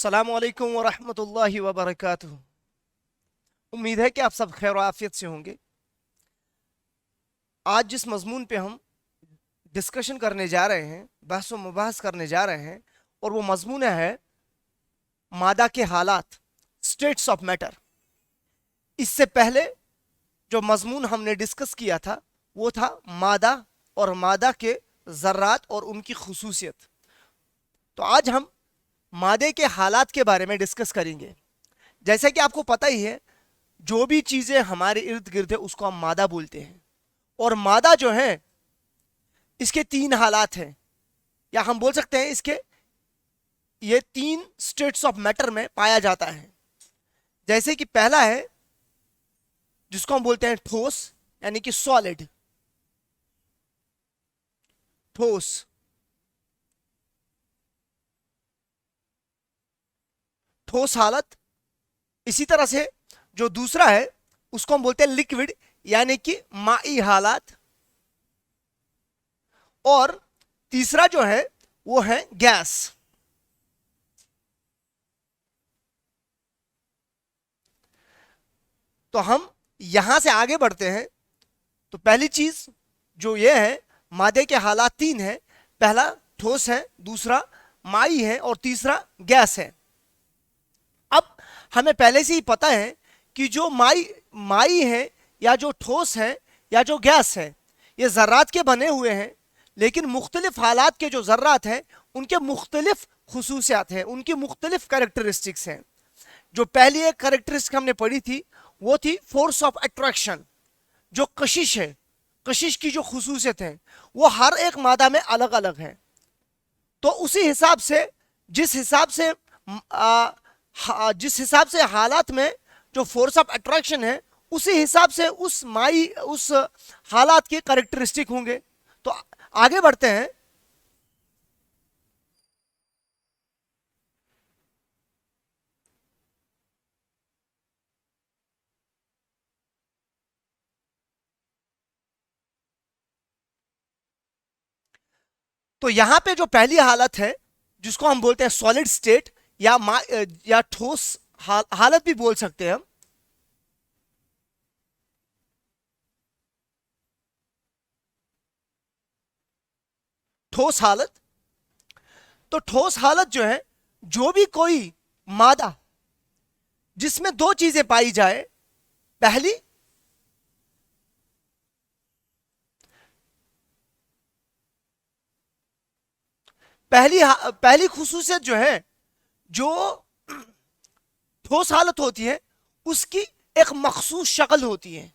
अस्सलामुअलैकुम वरहमतुल्लाहि वबरकातुहू। उम्मीद है कि आप सब खैर आफियत से होंगे। आज जिस मजमून पे हम डिस्कशन करने जा रहे हैं, बहस व मुबाहस करने जा रहे हैं, और वो मजमून है मादा के हालात, स्टेट्स ऑफ मैटर। इससे पहले जो मजमून हमने डिस्कस किया था वो था मादा और मादा के ज़र्रात और उनकी खुसूसियत। तो आज हम मादे के हालात के बारे में डिस्कस करेंगे। जैसा कि आपको पता ही है, जो भी चीज़ें हमारे इर्द गिर्द है उसको हम मादा बोलते हैं। और मादा जो है, इसके तीन हालात हैं, या हम बोल सकते हैं इसके ये तीन स्टेट्स ऑफ मैटर में पाया जाता है। जैसे कि पहला है जिसको हम बोलते हैं ठोस, यानी कि सॉलिड, ठोस। ठोस हालत। इसी तरह से जो दूसरा है उसको हम बोलते हैं लिक्विड, यानी कि माई हालात। और तीसरा जो है वो है गैस। तो हम यहां से आगे बढ़ते हैं। तो पहली चीज जो ये है, मादे के हालात तीन है। पहला ठोस है, दूसरा माई है, और तीसरा गैस है। अब हमें पहले से ही पता है कि जो माई है, या जो ठोस है, या जो गैस है, ये ज़र्रात के बने हुए हैं। लेकिन मुख्तलिफ हालात के जो ज़र्रात हैं उनके मुख्तलिफ खुसूसियात हैं, उनकी मुख्तलिफ कैरेक्टरिस्टिक्स हैं। जो पहली एक कैरेक्टरिस्टिक हमने पढ़ी थी वो थी फोर्स ऑफ अट्रैक्शन। जो कशिश है, कशिश की जो खुसूसियत है वो हर एक मादा में अलग अलग है। तो उसी हिसाब से जिस हिसाब से हालात में जो फोर्स ऑफ अट्रैक्शन है, उसी हिसाब से उस हालात के कैरेक्टरिस्टिक होंगे। तो आगे बढ़ते हैं। तो यहां पे जो पहली हालत है जिसको हम बोलते हैं सॉलिड स्टेट, या ठोस हालत भी बोल सकते हैं हम। ठोस हालत। तो ठोस हालत जो है, जो भी कोई मादा जिसमें दो चीजें पाई जाए। पहली पहली खुसूसियत जो है, जो ठोस हालत होती है उसकी एक मखसूस शक्ल होती है,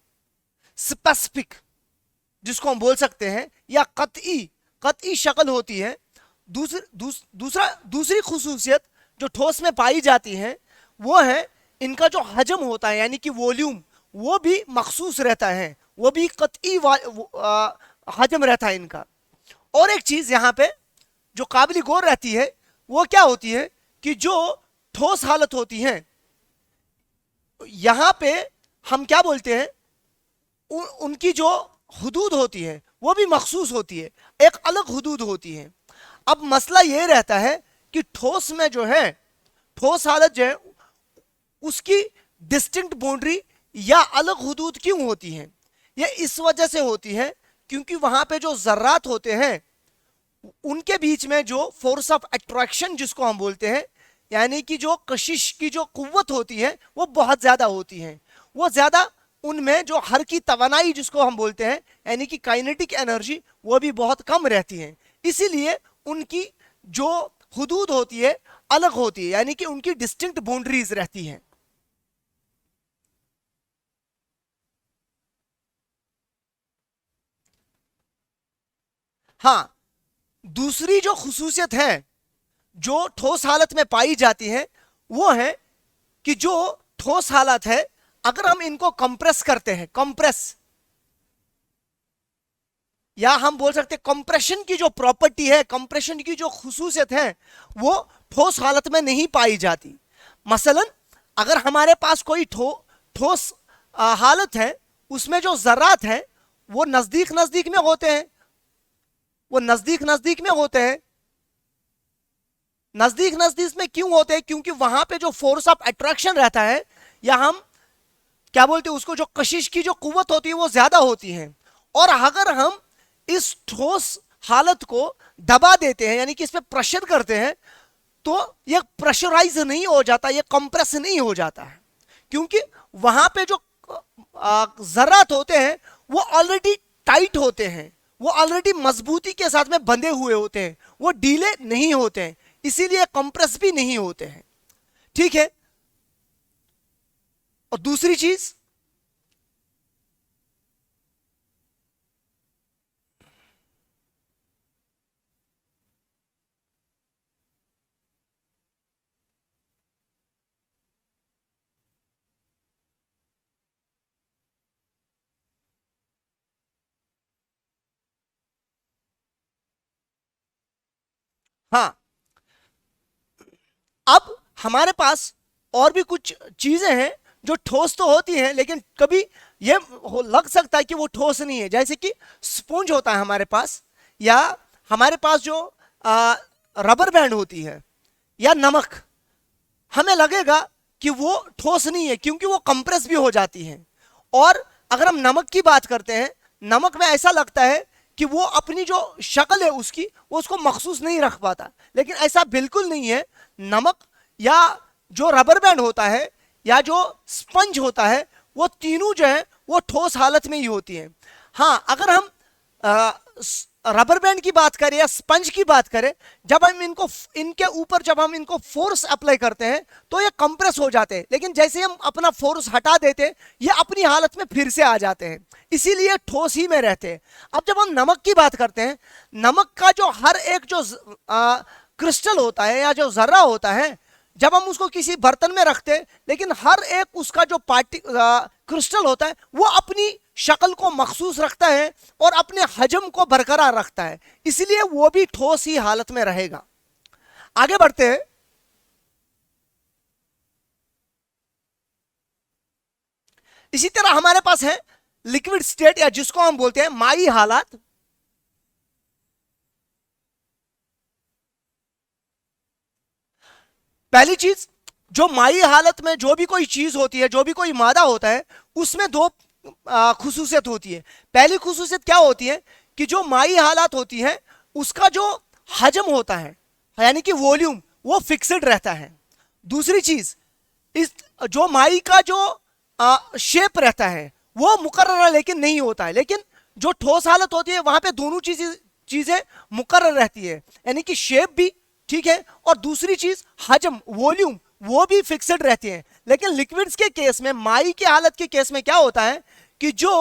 स्पेसिफिक, जिसको हम बोल सकते हैं, या कतई शक्ल होती है। दूसरी खुसूसियत जो ठोस में पाई जाती है वो है इनका जो हजम होता है, यानी कि वॉल्यूम, वो भी मखसूस रहता है, वो भी कतई हजम रहता है इनका। और एक चीज यहां पे जो काबिल गौर रहती है वो क्या होती है कि जो ठोस हालत होती है, यहां पे हम क्या बोलते हैं, उनकी जो हुदूद होती है वो भी मखसूस होती है, एक अलग हुदूद होती है। अब मसला ये रहता है कि ठोस में जो है, ठोस हालत जो है उसकी डिस्टिंक्ट बाउंड्री या अलग हुदूद क्यों होती है? ये इस वजह से होती है क्योंकि वहां पे जो जर्रात होते हैं उनके बीच में जो फोर्स ऑफ अट्रैक्शन जिसको हम बोलते हैं, यानी कि जो कशिश की जो कुव्वत होती है वो बहुत ज्यादा होती है। वो ज्यादा, उनमें जो हर की तवानाई जिसको हम बोलते हैं, यानी कि काइनेटिक एनर्जी, वो भी बहुत कम रहती है। इसीलिए उनकी जो हुदूद होती है अलग होती है, यानी कि उनकी डिस्टिंक्ट बाउंड्रीज रहती हैं। हाँ, दूसरी जो खुसूसियत है जो ठोस हालत में पाई जाती है वो है कि जो ठोस हालत है, अगर हम इनको कंप्रेस करते हैं, कंप्रेस, या हम बोल सकते हैं कंप्रेशन की जो प्रॉपर्टी है, कंप्रेशन की जो खुसूसियत है, वो ठोस हालत में नहीं पाई जाती। मसलन अगर हमारे पास कोई ठोस हालत है, उसमें जो जर्रात है वो नजदीक नजदीक में होते हैं, वो नजदीक नजदीक में होते हैं। नजदीक नजदीक में क्यों होते हैं? क्योंकि वहां पे जो फोर्स ऑफ अट्रैक्शन रहता है, या हम क्या बोलते हैं उसको, जो कशिश की जो कुव्वत होती है वो ज्यादा होती है। और अगर हम इस ठोस हालत को दबा देते हैं, यानी कि इस पे प्रेशर करते हैं, तो ये प्रेशराइज नहीं हो जाता, ये कंप्रेस नहीं हो जाता है, क्योंकि वहां पे जो जर्रात होते हैं वो ऑलरेडी टाइट होते हैं, वो ऑलरेडी मजबूती के साथ में बंधे हुए होते हैं, वो ढीले नहीं होते हैं, इसीलिए कंप्रेस भी नहीं होते हैं। ठीक है। और दूसरी चीज, हाँ, अब हमारे पास और भी कुछ चीजें हैं जो ठोस तो होती हैं, लेकिन कभी ये लग सकता है कि वो ठोस नहीं है। जैसे कि स्पंज होता है हमारे पास, या हमारे पास जो रबर बैंड होती है, या नमक, हमें लगेगा कि वो ठोस नहीं है क्योंकि वो कंप्रेस भी हो जाती है। और अगर हम नमक की बात करते हैं, नमक में ऐसा लगता है कि वो अपनी जो शक्ल है उसकी, वो उसको मखसूस नहीं रख पाता, लेकिन ऐसा बिल्कुल नहीं है। नमक, या जो रबर बैंड होता है, या जो स्पंज होता है, वो तीनों जो है वो ठोस हालत में ही होती है। हाँ, अगर हम रबर बैंड की बात करें या स्पंज की बात करें, जब हम इनको, इनके ऊपर जब हम इनको फोर्स अप्लाई करते हैं तो ये कंप्रेस हो जाते हैं, लेकिन जैसे हम अपना फोर्स हटा देते हैं ये अपनी हालत में फिर से आ जाते हैं, इसीलिए ठोस ही में रहते हैं। अब जब हम नमक की बात करते हैं, नमक का जो हर एक जो क्रिस्टल होता है या जो जर्रा होता है, जब हम उसको किसी बर्तन में रखते हैं, लेकिन हर एक उसका जो क्रिस्टल होता है वो अपनी शक्ल को मखसूस रखता है और अपने हजम को बरकरार रखता है, इसलिए वो भी ठोस ही हालत में रहेगा। आगे बढ़ते हैं। इसी तरह हमारे पास है लिक्विड स्टेट, या जिसको हम बोलते हैं माई हालात। पहली चीज, जो माई हालत में जो भी कोई चीज होती है, जो भी कोई मादा होता है, उसमें दो खुसूसियत होती है। पहली खुसूसियत क्या होती है कि जो माई हालात होती है उसका जो हजम होता है, यानी कि वॉल्यूम, वो फिक्स्ड रहता है। दूसरी चीज, इस जो माई का जो शेप रहता है वो मुकर्रर लेकिन नहीं होता है, लेकिन जो ठोस हालत होती है वहां पे दोनों चीजें चीजें मुकर्रर रहती है, यानी कि शेप भी ठीक है, और दूसरी चीज हजम, वॉल्यूम, वो भी फिक्स्ड रहती है। लेकिन लिक्विड्स के केस में, माई की हालत के केस में क्या होता है कि जो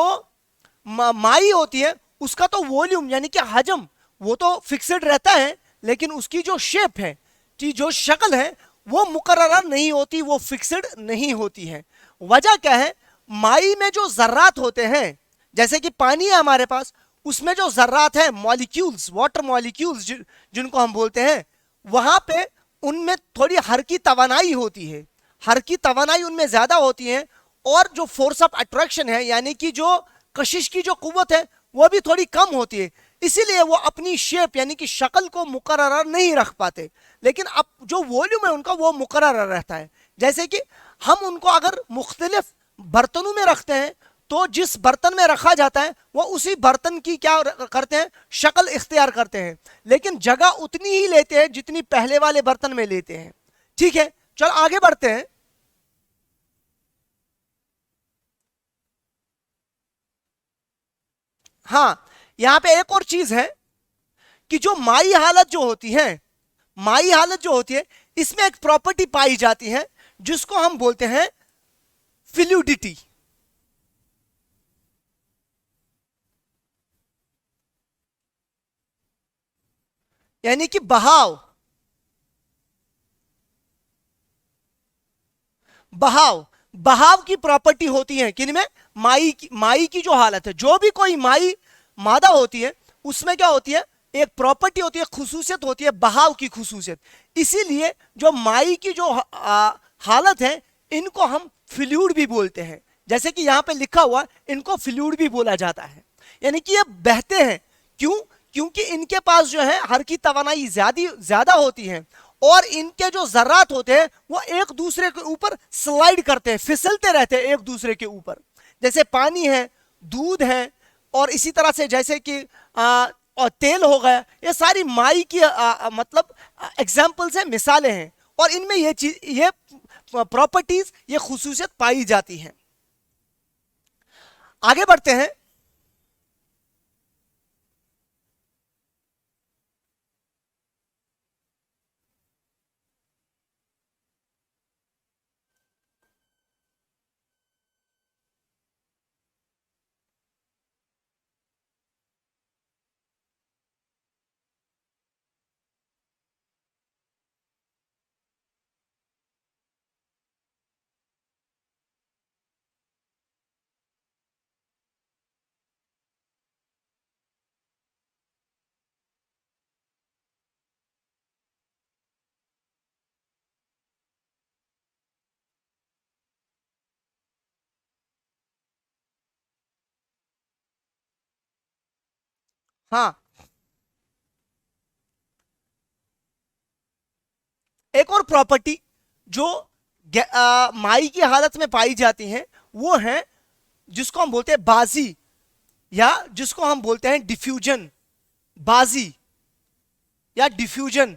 माई होती है उसका तो वॉल्यूम यानी कि हजम वो तो फिक्स्ड रहता है, लेकिन उसकी जो शेप है, जो शक्ल है, वो मुकर्रर नहीं होती, वो फिक्स्ड नहीं होती है। वजह क्या है? माई में जो जर्रात होते हैं, जैसे कि पानी है हमारे पास, उसमें जो जर्रात है, मॉलिक्यूल्स, वाटर मॉलिक्यूल्स जिनको हम बोलते हैं, वहां पे उनमें थोड़ी हर की तवानाई होती है, हर की तवानाई उनमें ज्यादा होती है, और जो फोर्स ऑफ अट्रैक्शन है यानी कि जो कशिश की जो कुव्वत है वो भी थोड़ी कम होती है, इसीलिए वो अपनी शेप यानी कि शक्ल को मुकर्रर नहीं रख पाते। लेकिन अब जो वॉल्यूम है उनका वो मुकर्रर रहता है। जैसे कि हम उनको अगर मुख्तलिफ बर्तनों में रखते हैं, तो जिस बर्तन में रखा जाता है वो उसी बर्तन की क्या करते हैं, शक्ल इख्तियार करते हैं, लेकिन जगह उतनी ही लेते हैं जितनी पहले वाले बर्तन में लेते हैं। ठीक है, चलो आगे बढ़ते हैं। हाँ, यहां पे एक और चीज है कि जो माई हालत जो होती है, माई हालत जो होती है, इसमें एक प्रॉपर्टी पाई जाती है जिसको हम बोलते हैं फ्लूइडिटी, यानी कि बहाव। बहाव, बहाव की प्रॉपर्टी होती है किन में? माई की जो हालत है, जो भी कोई माई मादा होती है उसमें क्या होती है, एक प्रॉपर्टी होती है, खुसूसियत होती है, बहाव की खुसूसियत। इसीलिए जो माई की जो हालत है, इनको हम फ्लूइड भी बोलते हैं। जैसे कि यहां पे लिखा हुआ, इनको फ्लूइड भी बोला जाता है, यानी कि ये बहते हैं। क्यों? क्योंकि इनके पास जो है हर की तवानाई ज्यादा होती है, और इनके जो जर्रात होते हैं वो एक दूसरे के ऊपर स्लाइड करते हैं, फिसलते रहते हैं एक दूसरे के ऊपर। जैसे पानी है, दूध है, और इसी तरह से जैसे कि और तेल हो गया, ये सारी माई की मतलब एग्जाम्पल्स हैं, मिसालें हैं, और इनमें ये चीज, ये प्रॉपर्टीज, ये खुसूसियत पाई जाती हैं। आगे बढ़ते हैं। हाँ, एक और प्रॉपर्टी जो माई की हालत में पाई जाती है वो है जिसको हम बोलते हैं बाजी, या जिसको हम बोलते हैं डिफ्यूजन। बाजी या डिफ्यूजन।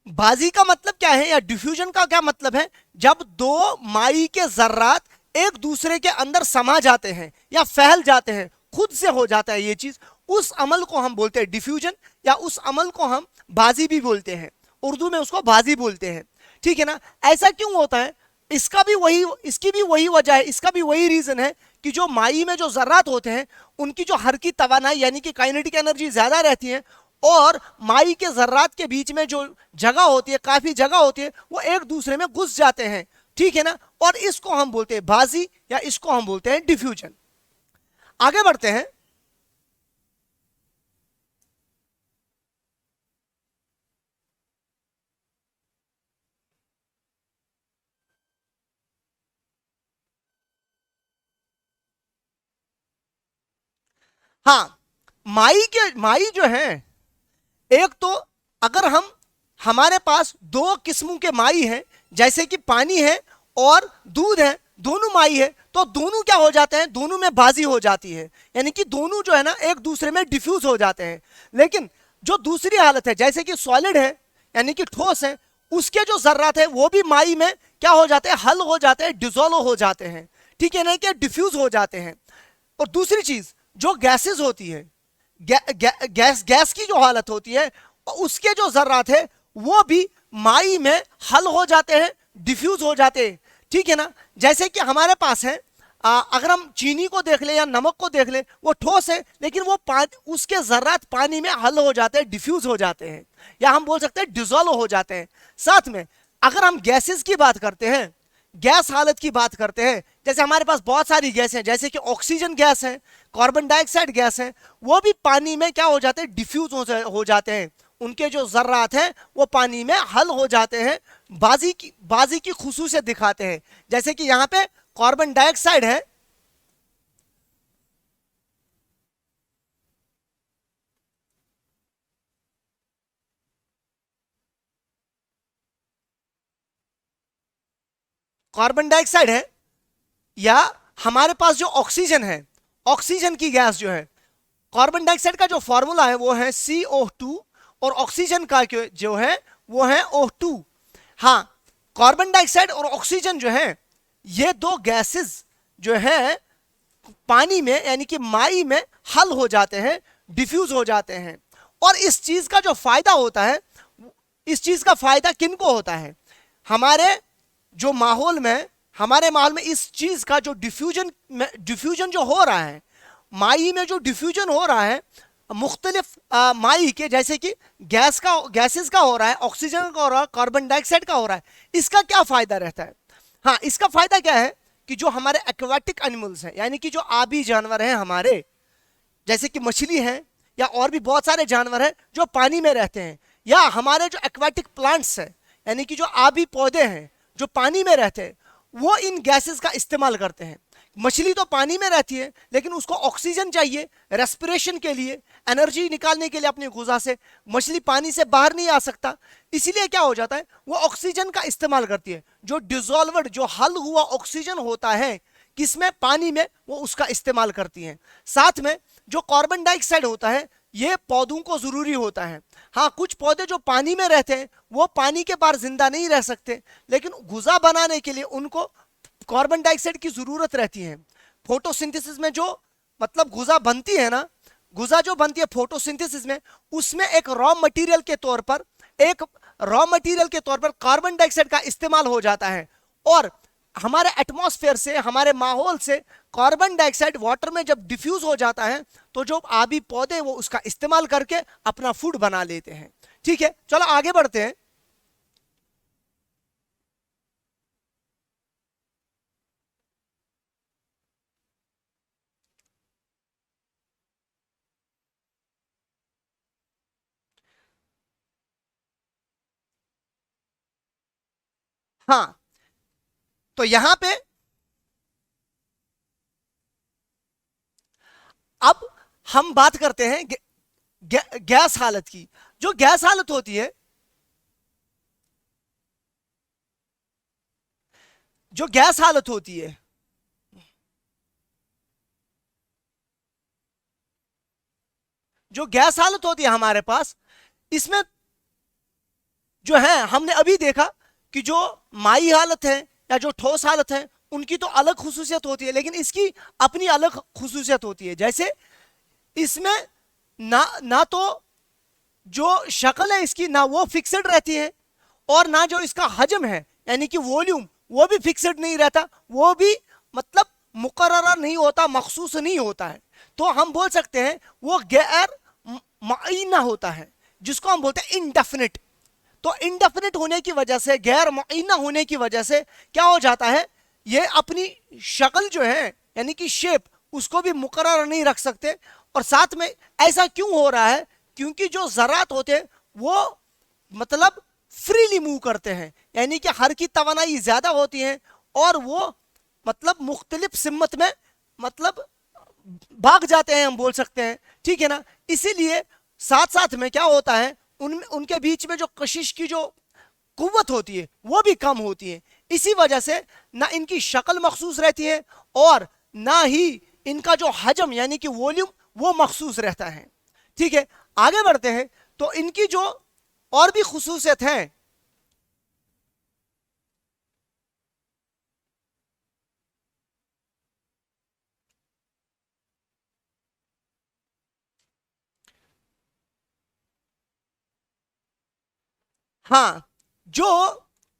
बाजी का मतलब क्या है, या डिफ्यूजन का क्या मतलब है? जब दो माई के जर्रात एक दूसरे के अंदर समा जाते हैं या फैल जाते हैं, खुद से हो जाता है ये चीज, उस अमल को हम बोलते हैं डिफ्यूजन, या उस अमल को हम बाजी भी बोलते हैं। उर्दू में उसको बाजी बोलते हैं। ठीक है ना? ऐसा क्यों होता है? इसकी भी वही वजह है, इसका भी वही रीजन है कि जो माई में जो जर्रात होते हैं उनकी जो हरकी तवानाई यानी कि काइनेटिक एनर्जी ज्यादा रहती है, और माई के जर्रात के बीच में जो जगह होती है, काफी जगह होती है, वो एक दूसरे में घुस जाते हैं। ठीक है ना? और इसको हम बोलते हैं बाजी, या इसको हम बोलते हैं डिफ्यूजन। आगे बढ़ते हैं। हाँ, माई जो है, एक तो अगर हम, हमारे पास दो किस्मों के माई हैं, जैसे कि पानी है और दूध है, दोनों माई है, तो दोनों क्या हो जाते हैं, दोनों में बाजी हो जाती है, यानी कि दोनों जो है ना एक दूसरे में डिफ्यूज हो जाते हैं। लेकिन जो दूसरी हालत है, जैसे कि सॉलिड है यानी कि ठोस है, उसके जो जर्रात है वो भी माई में क्या हो जाते हैं, हल हो जाते हैं, डिजोल्व हो जाते हैं। ठीक है ना, कि डिफ्यूज हो जाते हैं। और दूसरी चीज, जो गैसेस होती है, गैस की जो हालत होती है, उसके जो जर्रात है वो भी माई में हल हो जाते हैं, डिफ्यूज हो जाते हैं। ठीक है ना? जैसे कि हमारे पास है, अगर हम चीनी को देख लें या नमक को देख लें, वो ठोस है, लेकिन वो उसके जर्रात पानी में हल हो जाते हैं, डिफ्यूज हो जाते हैं, या हम बोल सकते हैं डिजोल्व हो जाते हैं। साथ में अगर हम गैसेस की बात करते हैं, गैस हालत की बात करते हैं, जैसे हमारे पास बहुत सारी गैस हैं, जैसे कि ऑक्सीजन गैस है, कार्बन डाइऑक्साइड गैस है, वो भी पानी में क्या हो जाते हैं, डिफ्यूज हो जाते हैं। उनके जो जर्रात हैं वो पानी में हल हो जाते हैं, बाजी की खुसूसियत दिखाते हैं। जैसे कि यहां पे कार्बन डाइऑक्साइड है, कार्बन डाइऑक्साइड है, या हमारे पास जो ऑक्सीजन है, ऑक्सीजन की गैस जो है, कार्बन डाइऑक्साइड का जो फॉर्मूला है वो है CO2, और ऑक्सीजन का जो है वो है O2। हाँ, कार्बन डाइऑक्साइड और ऑक्सीजन जो है, ये दो गैसेस जो है पानी में यानी कि माई में हल हो जाते हैं, डिफ्यूज हो जाते हैं। और इस चीज का जो फायदा होता है, इस चीज का फायदा किनको होता है? हमारे जो माहौल में, हमारे माहौल में इस चीज का जो डिफ्यूजन जो हो रहा है, माई में जो डिफ्यूजन हो रहा है मुख्तलिफ माई के, जैसे कि गैसेस का हो रहा है, ऑक्सीजन का हो रहा है, कार्बन डाइऑक्साइड का हो रहा है, इसका क्या फायदा रहता है? हाँ, इसका फायदा क्या है कि जो हमारे एक्वाटिक एनिमल्स हैं, यानी कि जो आबी जानवर हैं हमारे, जैसे कि मछली है, या और भी बहुत सारे जानवर हैं जो पानी में रहते हैं, या हमारे जो एक्वाटिक प्लांट्स हैं, यानी कि जो आबी पौधे हैं जो पानी में रहते हैं, वो इन गैसेस का इस्तेमाल करते हैं। मछली तो पानी में रहती है लेकिन उसको ऑक्सीजन चाहिए रेस्पिरेशन के लिए, एनर्जी निकालने के लिए अपनी गुजा से। मछली पानी से बाहर नहीं आ सकता, इसीलिए क्या हो जाता है वो ऑक्सीजन का इस्तेमाल करती है। जो डिजोल्वर्ड, जो हल हुआ ऑक्सीजन होता है किसमें, पानी में, वो उसका इस्तेमाल करती हैं। साथ में जो कार्बन डाइऑक्साइड होता है ये पौधों को जरूरी होता है। हाँ, कुछ पौधे जो पानी में रहते हैं वो पानी के बाहर जिंदा नहीं रह सकते, लेकिन गुजा बनाने के लिए उनको कार्बन डाइऑक्साइड की जरूरत रहती है। फोटोसिंथेसिस में जो मतलब गुजा बनती है ना, गुजा जो बनती है फोटोसिंथेसिस में, उसमें एक रॉ मटेरियल के तौर पर, एक रॉ मटेरियल के तौर पर कार्बन डाइऑक्साइड का इस्तेमाल हो जाता है। और हमारे एटमॉस्फेयर से, हमारे माहौल से कार्बन डाइऑक्साइड वाटर में जब डिफ्यूज हो जाता है तो जो आबी पौधे वो उसका इस्तेमाल करके अपना फूड बना लेते हैं। ठीक है, चलो आगे बढ़ते हैं। हाँ, तो यहां पे अब हम बात करते हैं गैस हालत की। जो गैस हालत होती है, जो गैस हालत होती है, जो गैस हालत होती है हमारे पास, इसमें जो है हमने अभी देखा कि जो माई हालत है या जो ठोस हालत है उनकी तो अलग खुसूसियत होती है, लेकिन इसकी अपनी अलग खुसूसियत होती है। जैसे इसमें ना तो जो शक्ल है इसकी ना वो फिक्सड रहती है, और ना जो इसका हजम है यानी कि वॉल्यूम वो भी फिक्सड नहीं रहता, वो भी मतलब मुकर्रर नहीं होता, मखसूस नहीं होता है। तो हम बोल सकते हैं वो गैर मुअय्यना होता है, जिसको हम बोलते हैं इनडेफिनिट। तो इनडेफिनिट होने की वजह से, गैर मुअय्यना होने की वजह से क्या हो जाता है, ये अपनी शक्ल जो है यानी कि शेप उसको भी मुकर्रर नहीं रख सकते। और साथ में ऐसा क्यों हो रहा है, क्योंकि जो ज़रात होते हैं वो मतलब फ्रीली मूव करते हैं, यानी कि हर की तवानाई ज्यादा होती है और वो मतलब मुख्तलिफ सिमत में मतलब भाग जाते हैं, हम बोल सकते हैं। ठीक है ना, इसीलिए साथ साथ में क्या होता है, उनके बीच में जो कशिश की जो कुव्वत होती है वो भी कम होती है। इसी वजह से ना इनकी शक्ल मखसूस रहती है और ना ही इनका जो हजम यानी कि वॉल्यूम वो मखसूस रहता है। ठीक है, आगे बढ़ते हैं। तो इनकी जो और भी खुसूसियत है, हाँ, जो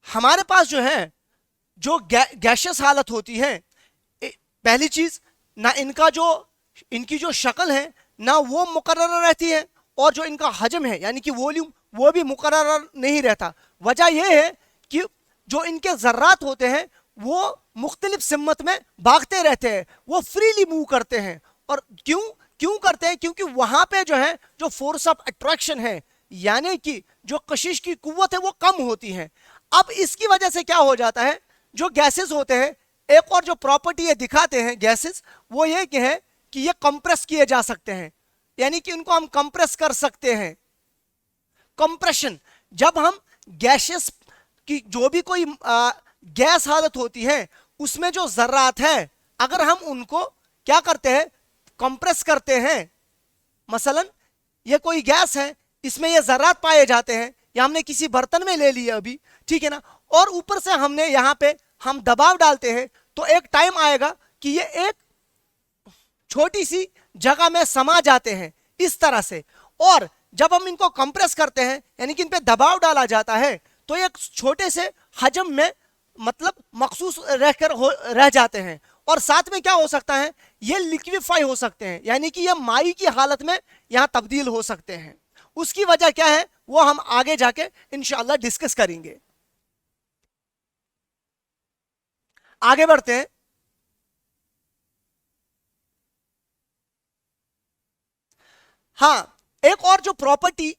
हमारे पास जो है जो गैशियस हालत होती है, पहली चीज ना इनका जो इनकी जो शक्ल है ना वो मुकर्रर रहती है, और जो इनका हजम है यानी कि वॉल्यूम वो भी मुकर्रर नहीं रहता। वजह यह है कि जो इनके जर्रात होते हैं वो मुख्तलिफ सिमत में भागते रहते हैं, वो फ्रीली मूव करते हैं। और क्यों क्यों करते हैं, क्योंकि वहां पे जो है जो फोर्स ऑफ अट्रैक्शन है यानी कि जो कशिश की कुव्वत है वो कम होती है। अब इसकी वजह से क्या हो जाता है, जो गैसेस होते हैं, एक और जो प्रॉपर्टी ये दिखाते हैं गैसेस, वो ये कि है कि ये कंप्रेस किए जा सकते हैं, यानी कि इनको हम कंप्रेस कर सकते हैं। कंप्रेशन, जब हम गैसेस की जो भी कोई गैस हालत होती है उसमें जो जर्रात है अगर हम उनको क्या करते हैं, कंप्रेस करते हैं, मसलन ये कोई गैस है, इसमें ये जर्रात पाए जाते हैं, या हमने किसी बर्तन में ले लिया अभी, ठीक है ना, और ऊपर से हमने यहाँ पे हम दबाव डालते हैं, तो एक टाइम आएगा कि ये एक छोटी सी जगह में समा जाते हैं इस तरह से। और जब हम इनको कंप्रेस करते हैं यानी कि इन पे दबाव डाला जाता है तो एक छोटे से हजम में मतलब मखसूस रहकर रह जाते हैं। और साथ में क्या हो सकता है, ये लिक्विफाई हो सकते हैं, यानी कि ये माई की हालत में यहां तब्दील हो सकते हैं। उसकी वजह क्या है वो हम आगे जाके इंशाल्लाह डिस्कस करेंगे। आगे बढ़ते हैं। हाँ, एक और जो प्रॉपर्टी,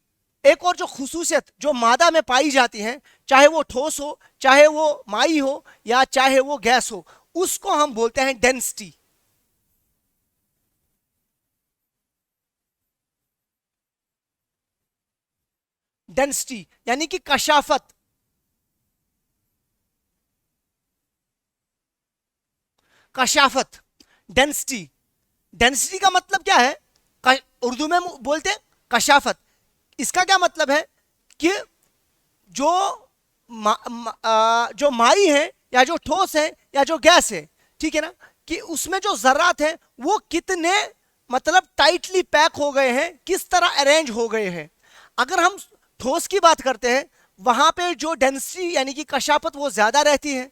एक और जो खुसूसियत जो मादा में पाई जाती है, चाहे वो ठोस हो, चाहे वो माई हो, या चाहे वो गैस हो, उसको हम बोलते हैं डेंसिटी। डेंसिटी यानी कि कशाफत। कशाफत, डेंसिटी। डेंसिटी का मतलब क्या है? उर्दू में बोलते हैं कशाफत। इसका क्या मतलब है कि जो जो माई है या जो ठोस है या जो गैस है, ठीक है ना, कि उसमें जो जर्रात है वो कितने मतलब टाइटली पैक हो गए हैं, किस तरह अरेंज हो गए हैं। अगर हम ठोस की बात करते हैं वहां पे जो डेंसिटी यानी कि कशाफत वो ज्यादा रहती है,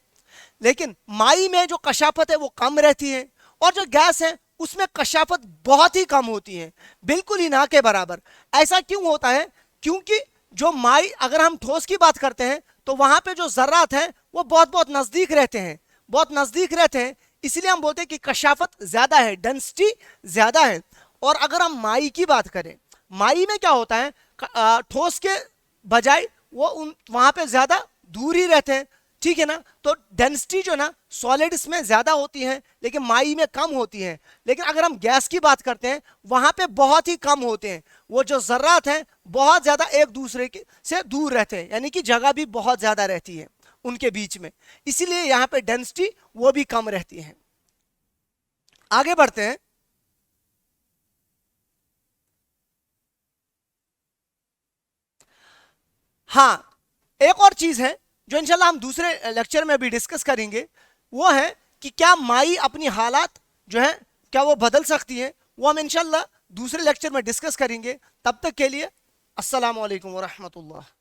लेकिन माई में जो कशाफत है वो कम रहती है, और जो गैस है उसमें कशाफत बहुत ही कम होती है, बिल्कुल ही ना के बराबर। ऐसा क्यों होता है? क्योंकि जो माई, अगर हम ठोस की बात करते हैं तो वहां पे जो जर्रात हैं वो बहुत बहुत नजदीक रहते हैं, बहुत नजदीक रहते हैं, इसलिए हम बोलते हैं कि कशाफत ज्यादा है, डेंसिटी ज्यादा है। और अगर हम माई की बात करें, माई में क्या होता है, ठोस के बजाय वो वहां पे ज्यादा दूर ही रहते हैं, ठीक है ना। तो डेंसिटी जो ना सॉलिड्स में ज्यादा होती है लेकिन माई में कम होती है। लेकिन अगर हम गैस की बात करते हैं वहां पे बहुत ही कम होते हैं, वो जो जर्रात हैं बहुत ज्यादा एक दूसरे के से दूर रहते हैं, यानी कि जगह भी बहुत ज्यादा रहती है उनके बीच में, इसीलिए यहाँ पे डेंसिटी वो भी कम रहती है। आगे बढ़ते हैं। हाँ, एक और चीज है जो इंशाल्लाह हम दूसरे लेक्चर में भी डिस्कस करेंगे, वो है कि क्या माई अपनी हालात जो है क्या वो बदल सकती है, वो हम इंशाल्लाह दूसरे लेक्चर में डिस्कस करेंगे। तब तक के लिए अस्सलाम वालेकुम व रहमतुल्लाह।